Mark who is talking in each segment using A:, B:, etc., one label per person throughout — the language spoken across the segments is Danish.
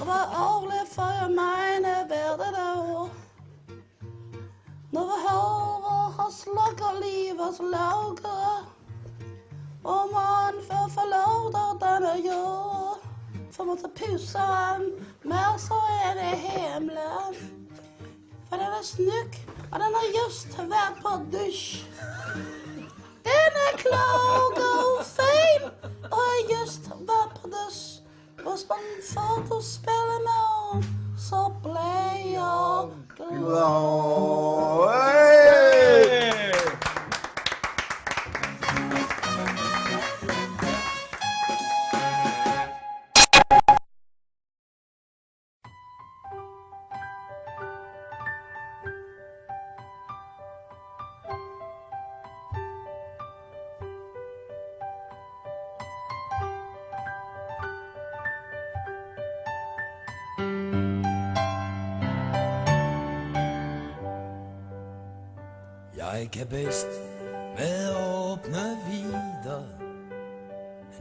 A: var ærgerligt for jeg meine hverdag. Når vi hører har slukker livets lauger, og man får forlåter denne jord. For man tager pussen med, så er det himlen. For den er snyk, og den har just været på dusj. Den er klog og fin, og har just været på dusj. Hvis man får du spille med, så bliver jeg glad.
B: Jeg kan bedst med åbne vider,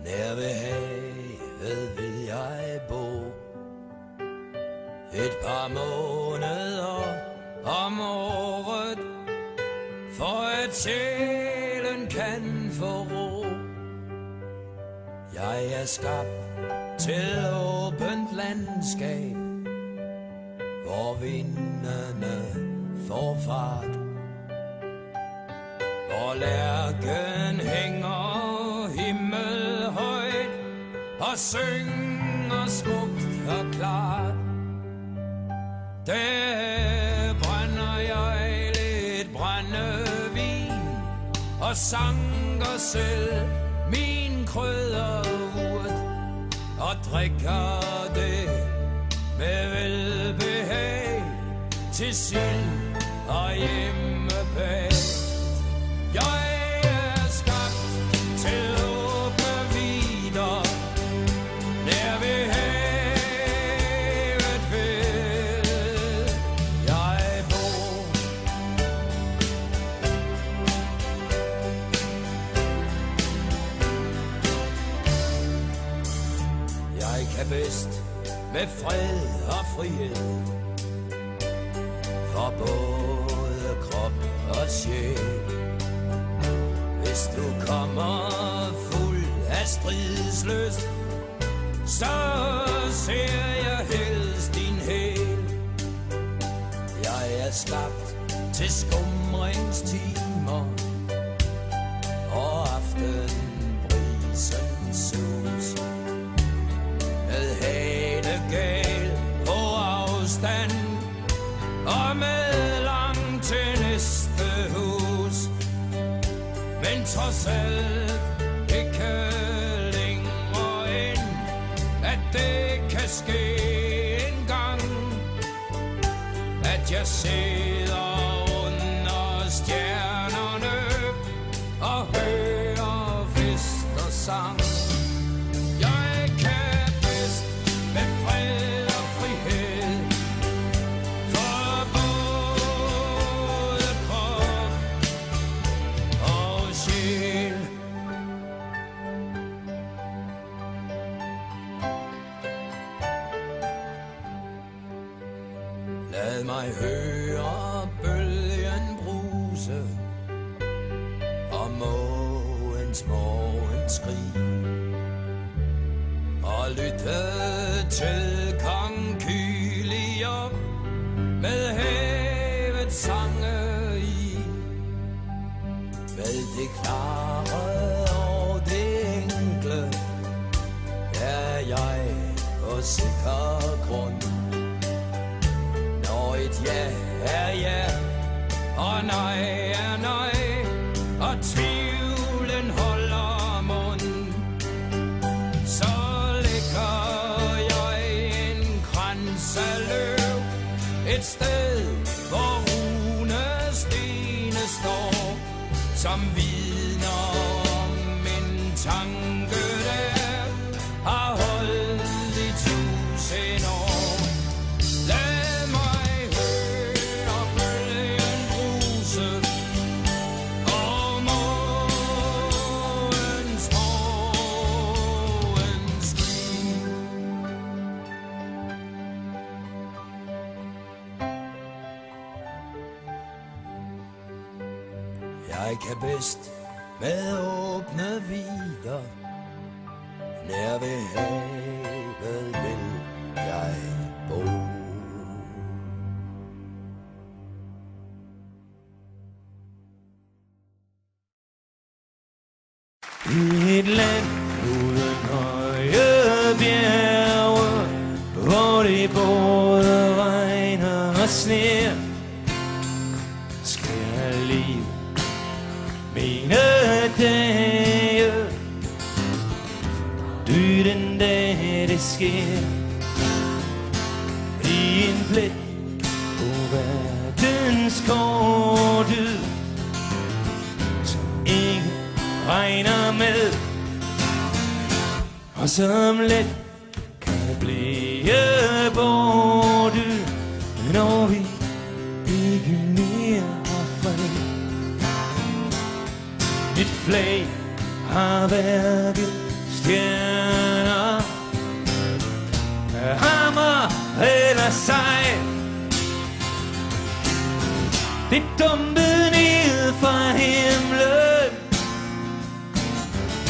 B: nær ved havet vil jeg bo. Et par måneder om året, for at sjælen kan få ro. Jeg er skabt til åbent landskab, hvor vindene får fart. Hvor lærken hænger himmelhøjt og synger smukt og klart. Der brænder jeg lidt brændevin og sanker selv min krydderurt og drikker det med velbehag til sild og hjemmebag. Jeg er skabt til åbne vider, nær ved havet vil jeg bo. Jeg kan bedst med fred og frihed, for både krop og sjæl. Hvis du kommer fuld af stridslyst, så ser jeg helst din hæl. Jeg er skabt til skumringstimer og aftenbrisens sus. Med hanegal på afstand og med langt til næste hus. Men trods alt ikke længere end, at det kan ske en gang, at jeg sidder under stjernerne og hører fest og sang. Jeg kan bedst med fred og frihed, for både krop og sjæl. Lad mig høre bølgen bruse og mågens morgenskrig, og lytte til konkylier med havets sange i. Med det klare og det enkle er jeg på sikker grund. Når et ja er ja, og nej er nej, og tvivlen holder mund, så lægger jeg en krans af løv et sted, hvor runestene står, som vidner om en tanke, der har holdt i 1000 år. Lad mig høre bølgen bruse Jeg kan bedst med åbne vider, nær ved havet vil jeg bo.
C: I et land uden høje bjerge, hvor det både regner og sner, skal jeg leve mine dage, dø den dag det sker. I en plet på verdens korte, som ingen regner med, og som let kan blive borte, når vi ikke mere har fred. Mit flag har hverken stjerner, hammer eller sejl. Det dumme